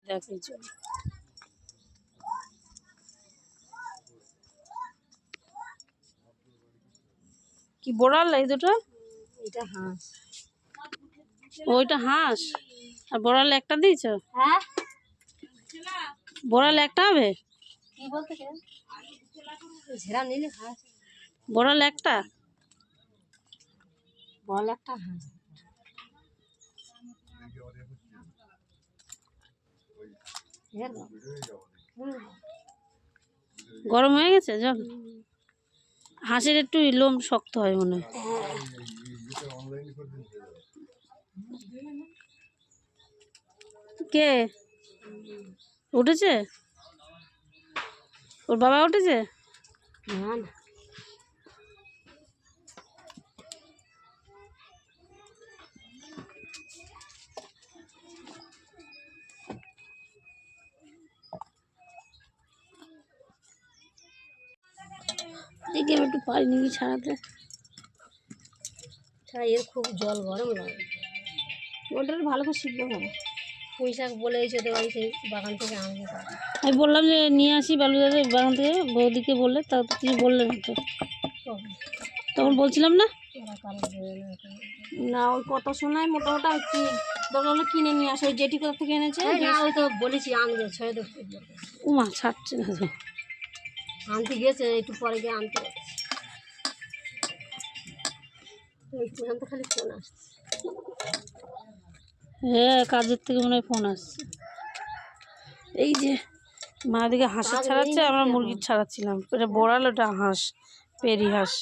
দেখাই চলো। কি বোড়াল এই দুটো? এটা হাঁস। ওইটা হাঁস আর বোড়াল একটা দিয়েছ? হ্যাঁ, বোড়াল একটা হবে? কি বলতে ঝেড়া নিলে হাঁস বোড়াল একটা? বল একটা হাঁস। গরম হয়ে গেছে জল? হাঁসের একটু লোম শক্ত হয় মনে হয়। কে উঠেছে? ওর বাবা উঠেছে? না না, দেখি আমি একটু পারিনি কি ছাড়াতে। এর খুব জল গরম লাগে। ওটা ভালো করে সিদ্ধ হবে। পুঁই শাক বলে যেতে পারি, সেই বাগান থেকে আনতে পারি। আমি বললাম যে নিয়ে আসি বালুদাদের বাগান থেকে, বৌদিকে বললে তা তো কিছু বললেন তো। তখন বলছিলাম না না ওই কথা শোনায় মোটামোটা কি দরকার হলে কিনে নিয়ে আসে, ওই জেঠি কোথা থেকে এনেছে। ওই তো বলেছি আনবে, ছেড়ে দেবো। উমা ছাড়ছে না তো, আনতে গেছে, একটু পরে গিয়ে আনতে খালি ফোন আসছে। হ্যাঁ কাজের থেকে মনে হয় ফোন আসছে। এই যে মা দিকে হাঁসের ছাড়াচ্ছে, আমরা মুরগির ছাড়াচ্ছিলাম। এটা বোড়াল, ওটা হাঁস, পেরি হাঁস।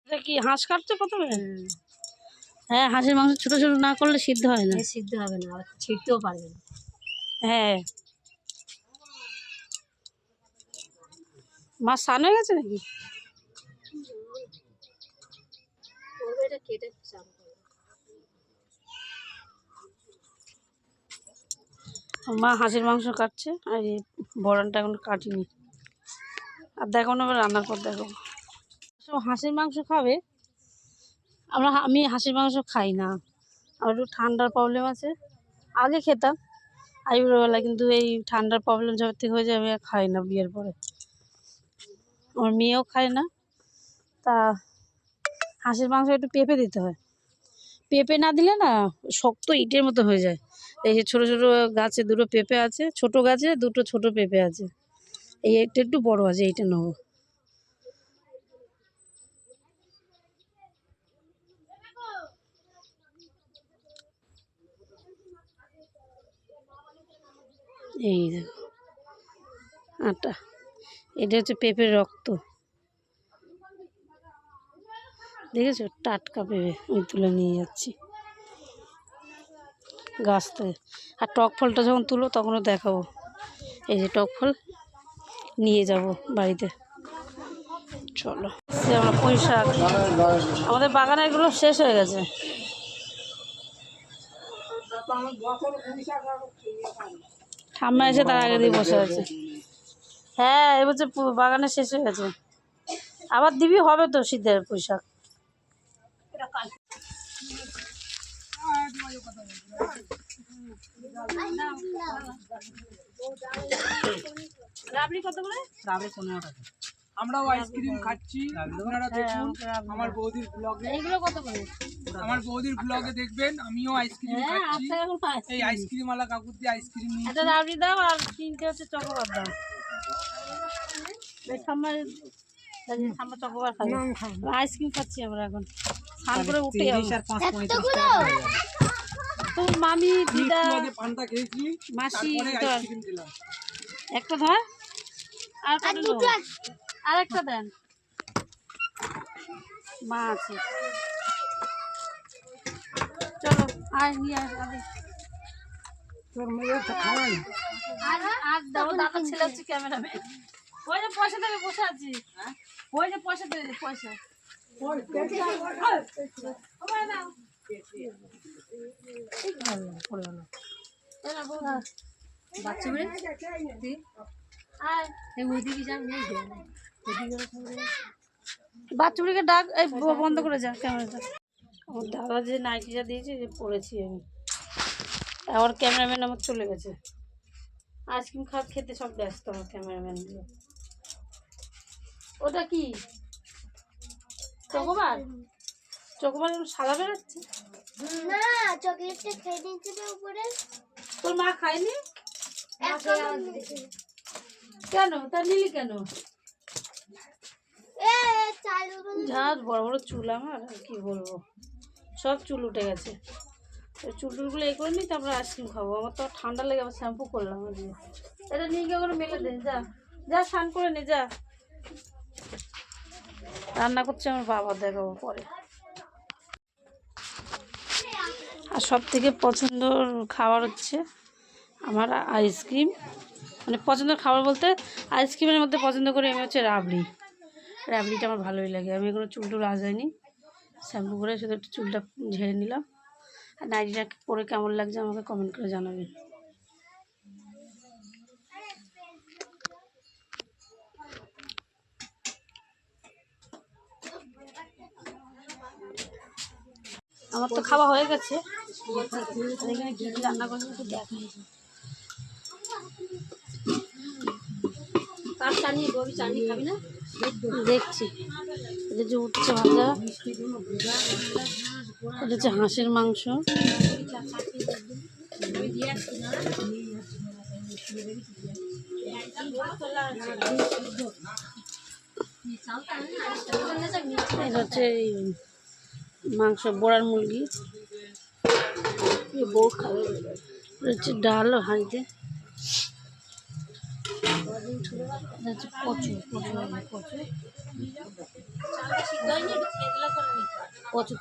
এটা কি হাঁস কাটছে প্রথমে? হ্যাঁ, হাঁসের মাংস ছোট ছোট না করলে সিদ্ধ হয় না। সিদ্ধ হবে না, ছিটতেও পারবে না। হ্যাঁ, মাছ স্নান হয়ে গেছে নাকি? এটা কেটে মা হাঁসের মাংস কাটছে, আর এই বড়ানটা এখন কাটিনি। আর দেখো না, আবার রান্নার পর দেখো সব হাঁসের মাংস খাবে। আমি হাঁসের মাংস খাই না, আমার একটু ঠান্ডার প্রবলেম আছে। আগে খেতাম আইবুড়োবেলা, কিন্তু এই ঠান্ডার প্রবলেম যবে থেকে হয়ে যায় আমি আর খাই না বিয়ের পরে। আমার মেয়েও খায় না। তা হাঁসের মাংস একটু পেঁপে দিতে হয়, পেঁপে না দিলে না শক্ত ইটের মতো হয়ে যায়। এই যে ছোটো ছোটো গাছে দুটো পেঁপে আছে, ছোট গাছে দুটো ছোট পেঁপে আছে, এইটা একটু বড় আছে, এইটা নেবো। এই দেখো আটা, এটা হচ্ছে পেঁপের রক্ত, দেখেছো? টাটকা পেঁপে আমি তুলে নিয়ে যাচ্ছি গাছ থেকে। আর টক ফলটা যখন তুলো তখনও দেখাবো। এই যে টক ফল নিয়ে যাব বাড়িতে। চলো, আমরা পুঁই শাক, আমাদের বাগানে এগুলো শেষ হয়ে গেছে। ঠাম্মা এসে তার আগে দিয়ে বসে আছে। হ্যাঁ, এবছর বাগানে শেষ হয়ে গেছে, আবার দিবি হবে তো শীতের পুঁই শাক। রাবড়ি কত করে? রাবড়ি 15 টাকা। আমরাও আইসক্রিম খাচ্ছি, আপনারা দেখুন আমার বৌদির ব্লগে। এইগুলো কত করে? আমার বৌদির ব্লগে দেখবেন আমিও আইসক্রিম খাচ্ছি। এই আইসক্রিম ওয়ালা কাকুর দিয়ে আইসক্রিম নিয়ে একটা রাবড়ি দাও আর 3টে হচ্ছে চকোবার দাও। ঠাম্মার চকোবার খাবো, আইসক্রিম খাচ্ছি আমরা এখন। স্নান করে উঠে তো মামি দিদা পান্তা খেয়েছি, মাসি আইসক্রিম দিলাম। একটা ধর আর আর একটা দেন, মা আছে। চলো আয় নিয়ে আয়। তোর মেয়ে তো খাওয়াই আর দাও, দাদা ছেলে হচ্ছে ক্যামেরাম্যান। ওই যে পয়সা দেবে, বসে আছি। ওই যে পয়সা দেবে, পয়সা বাচ্চাগুলিকে ডাক, এই বন্ধ করে যা ক্যামেরাটা। আমার দাদা যে নাইটিটা দিয়েছে যে পরেছি আমি। আবার ক্যামেরাম্যান আমার চলে গেছে, আইসক্রিম খেতে সব ব্যস্ত আমার ক্যামেরাম্যানগুলো। ওটা কি চকোবার? চকোবার সাদা বেরোচ্ছে না, চকলেটটা খেয়ে নিয়েছিল উপরে। তোর মা খায়নি কেন? তা নিলি কেন? ঝাঁজ বড় বড় চুল আমার, আর কি বলবো, সব চুল উঠে গেছে। ওই চুল টুলগুলো করে নিই, তারপরে আইসক্রিম খাবো। আমার তো ঠান্ডা লেগে আবার শ্যাম্পু করলাম আজকে। এটা নিয়ে গিয়ে ওখানে মেলে দে, যা যা স্নান করে নে যা। রান্না করছে আমার বাবা, দেখাবো পরে। আর সব থেকে পছন্দর খাবার হচ্ছে আমার আইসক্রিম। মানে পছন্দের খাবার বলতে আইসক্রিমের মধ্যে পছন্দ করি আমি হচ্ছে রাবড়ি। রাবড়িটা আমার ভালোই লাগে। আমি এগুলো চুল টুল আজাইনি, শ্যাম্পু করে শুধু একটু চুলটা ঝেড়ে নিলাম। আর নাইটিটা পরে কেমন লাগছে আমাকে কমেন্ট করে জানাবেন। আমার তো খাওয়া হয়ে গেছে। এখানে কী কী রান্না করবো একটু দেখাই। কার চানি গবি চানি খাবি না? দেখছি এটা যে উঠছে ভাজা, এটা হচ্ছে হাঁসের মাংস। এটা হচ্ছে এই মাংস, বোড়ার মুরগি, বউ খাবে। এটা হচ্ছে ডাল হাঁড়িতে। এটা হচ্ছে কচু, কচু।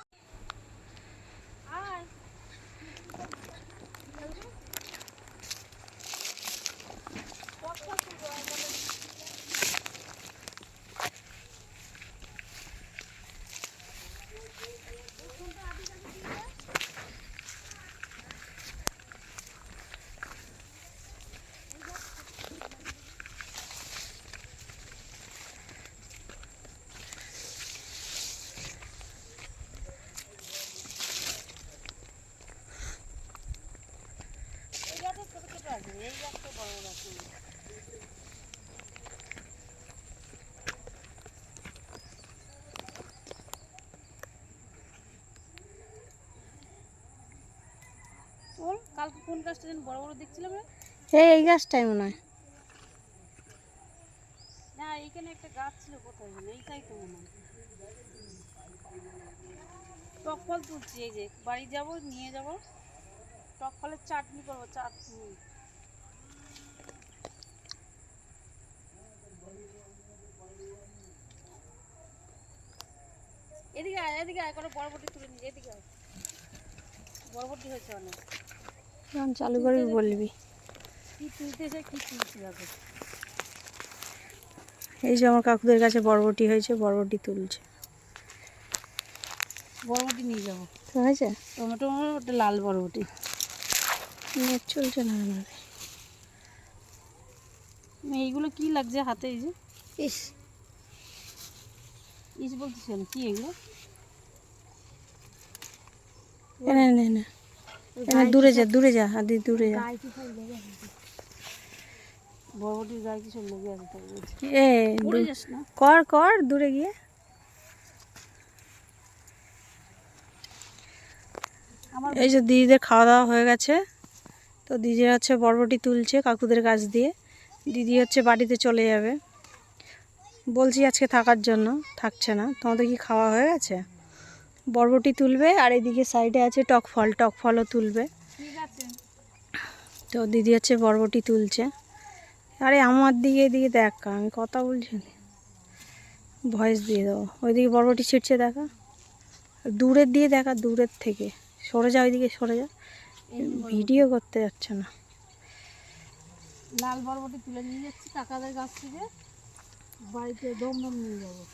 কালকে কোন গাছটা যেন বড় বড় দেখছিলাম? এই গাছটাই মনে হয়। না, এইখানে একটা গাছ ছিল, কোথায় যেন, এইটাই তো মনে হয়। টক ফল তুলছি, এই যে বাড়ি যাব নিয়ে যাব, টক ফলের চাটনি করবো, চাটনি। এদিকে আয়, এদিকে আয়, কোনো বরবটি তুলে নিয়ে, এদিকে আয়। বরবটি হয়েছে অনেক। যখন চালু করবি বলবি। কি তুলতেছে, কি তুলছি দেখো। এই যে আমার কাকুদের কাছে বরবটি হয়েছে, বরবটি তুলছে। বরবটি নিয়ে যাবো। তো হয়েছে টমেটো, ওটা লাল বরবটি। নেট চলছে না আমার। এইগুলো কি লাগছে হাতে? এই যে ইস ইস বলতেছেন কি এগুলো? এনে নে না, এনে দূরে যা, দূরে যা, আদি দূরে যা। বরবটির গায়ে কিছু লেগে আছে তাই বলছি। এ পড়ে যাস না। কর কর দূরে গিয়ে। এই যে দিদিদের খাওয়া দাওয়া হয়ে গেছে, তো দিদি হচ্ছে বরবটি তুলছে কাকুদের কাছ দিয়ে। দিদি হচ্ছে বাড়িতে চলে যাবে, বলছি আজকে থাকার জন্য, থাকছে না। তোমাদের কি খাওয়া হয়ে গেছে? বরবটি তুলবে, আর এদিকে সাইডে আছে টক ফল, টক ফলও তুলবে। ঠিক আছে। তো দিদি হচ্ছে বরবটি তুলছে। আরে আমার দিকে এদিকে দেখা, আমি কথা বলছি, ভয়েস দিয়ে দেবো। ওইদিকে বরবটি ছিটছে দেখা, দূরের দিয়ে দেখা, দূরের থেকে সরে যা, ওইদিকে সরে যা, ভিডিও করতে যাচ্ছে না। লাল বরবটি তুলে নিয়ে যাচ্ছি কাকাদের গাছ থেকে, বাড়িতে দম দম নিয়ে যাবো।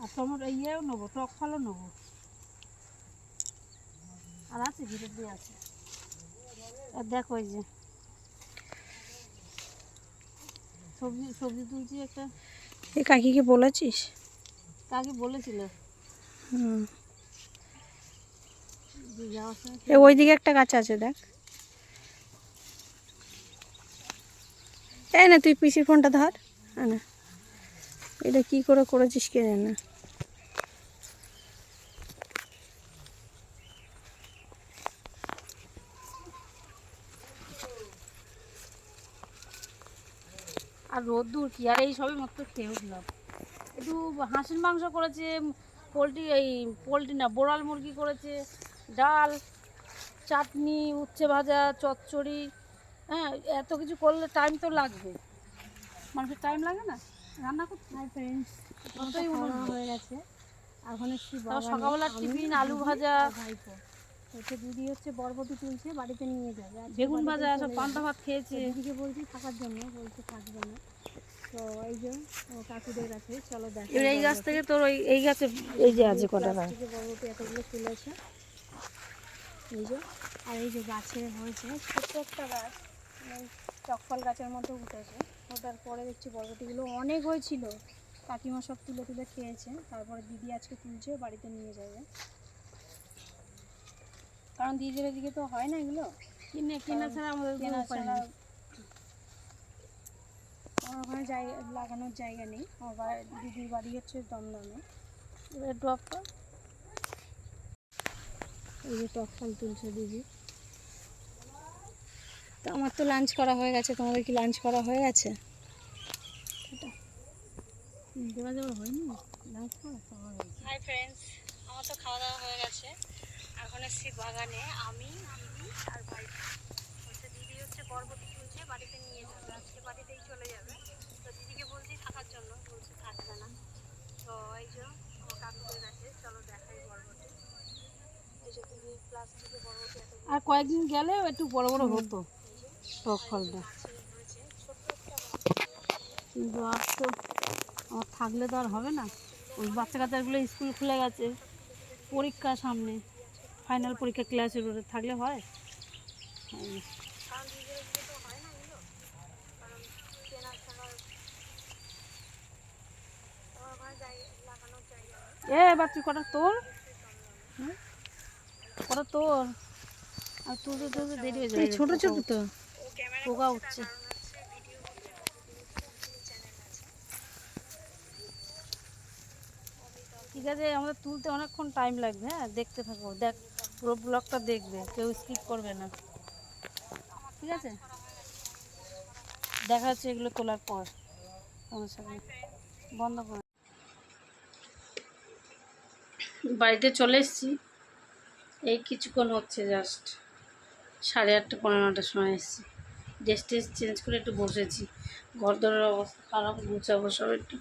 আর টমেটো ইয়েও নেবো, টক ফলও নেবো। আর আছে ভিতর দিয়ে আছে। আর দেখো এই যে সবজি সবজি তুলছি একটা। এই কাকিকে বলেছিস? কাকি বলেছিল। হুম। ওইদিকে একটা গাছ আছে দেখ। এই না তুই পিসির ফোনটা ধর। না এটা কি করে করেছিস কে জানে না। আর রোদ্দুর কি, আর এই সবই মাত্র খেয়ে উঠলাম। একটু হাঁসের মাংস করেছে, পোলট্রি না বোড়াল মুরগি করেছে, ডাল, চাটনি, উচ্ছে ভাজা, চচ্চড়ি। হ্যাঁ, এত কিছু করলে টাইম তো লাগবে, মানুষের টাইম লাগে না রান্না করতে। ফ্রেন্ডস হয়ে গেছে। এখন এসছি সকালবেলার টিফিন আলু ভাজা, ভাইপো হচ্ছে দিদি হচ্ছে বরবটি তুলছে, বাড়িতে নিয়ে যাবে। বেগুন ভাজা, সব পান্তা ভাত খেয়েছে। দিদিকে বলছি থাকার জন্য, বলছে থাকবে না। তো এই যে কাকুদের কাছে চলো দেখো। এবার এই গাছ থেকে তোর এই গাছে এই যে আছে কটা গাছ, বরবটি এতগুলো তুলেছে এই যে। আর এই যে গাছে হয়েছে ছোট্ট একটা গাছ, চকফল গাছের মতো উঠেছে। ওটার পরে দেখছি বরবটিগুলো অনেক হয়েছিল, কাকিমা সব তুলে তুলে খেয়েছে। তারপরে দিদি আজকে তুলছে, বাড়িতে নিয়ে যাবে। কারণ দিদির এদিকে তো হয় না এগুলো, কেনা ছাড়া আমাদের কেনা ছাড়া। আমার ওখানে জায়গা লাগানোর জায়গা নেই। আমার দিদির বাড়ি হচ্ছে দমদমে। এবার ড্রপটা এই যে টক ফল তুলছে দিদি। তো আমার তো লাঞ্চ করা হয়ে গেছে, তোমাদের কি লাঞ্চ করা হয়ে গেছে? হয়নি লাঞ্চ করা। হাই ফ্রেন্ডস, আমার তো খাওয়া দাওয়া হয়ে গেছে। এখন এসছি বাগানে, আমি দিদি আর ভাই। হচ্ছে দিদি হচ্ছে বরবটি তুলছে, বাড়িতে নিয়ে যাবে। আজকে বাড়িতেই চলে যাবে। তো দিদিকে বলছি থাকার জন্য, বলছে থাকবে না। তো এই যে আমার কাকুদের কাছে চলো দেখাই বরবটি। এই যে দিদি প্লাস্টিকে বরবটি এত আর কয়েকদিন গেলে একটু বড় বড় হতো টক ফলটা, হয়েছে ছোট্ট একটা কিন্তু আর তো আমার থাকলে তো আর হবে না। ওই বাচ্চা কাচ্চাগুলো স্কুল খুলে গেছে, পরীক্ষা সামনে, ফাইনাল পরীক্ষা ক্লাসের উপরে থাকলে হয়। কারণ দিদির এদিকে তো হয় না এগুলো, কারণ কেনা ছাড়া তোমার ওখানে লাগানোর জায়গা নেই। বাচ্চা কটা তোর, কটা তোর, আর তুলতে তুলতে দেরি হয়ে যাবে। ছোট ছোট তো পোকা উঠছে। ঠিক আছে, আমাদের তুলতে অনেকক্ষণ টাইম লাগবে। হ্যাঁ, দেখতে থাকো, দেখ পুরো ব্লগটা দেখবে, কেউ স্কিপ করবে না। ঠিক আছে, দেখা হচ্ছে এগুলো তোলার পর তোমার সাথে। বন্ধ করে বাড়িতে চলে এসেছি, এই কিছুক্ষণ হচ্ছে, জাস্ট 8:30 পৌনে 9টার সময় এসেছি। ড্রেস টেস চেঞ্জ করে একটু বসেছি, ঘর দরের অবস্থা খারাপ, গুছাবো সব একটু।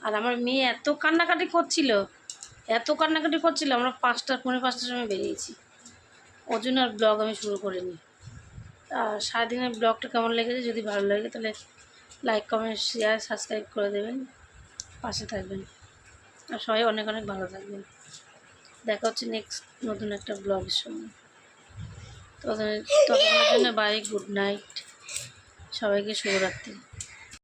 আর আমার মেয়ে এত কান্নাকাটি করছিল, আমরা 5টা পৌনে 5টার সময় বেরিয়েছি। ওর জন্য আর ব্লগ আমি শুরু করিনি। আর সারাদিনের ব্লগটা কেমন লেগেছে, যদি ভালো লাগে তাহলে লাইক কমেন্ট শেয়ার সাবস্ক্রাইব করে দেবেন, পাশে থাকবেন। আর সবাই অনেক অনেক ভালো থাকবেন। দেখা হচ্ছে নেক্সট নতুন একটা ব্লগের সঙ্গে। ততক্ষণের জন্য বাই, গুড নাইট, সবাইকে শুভরাত্রি।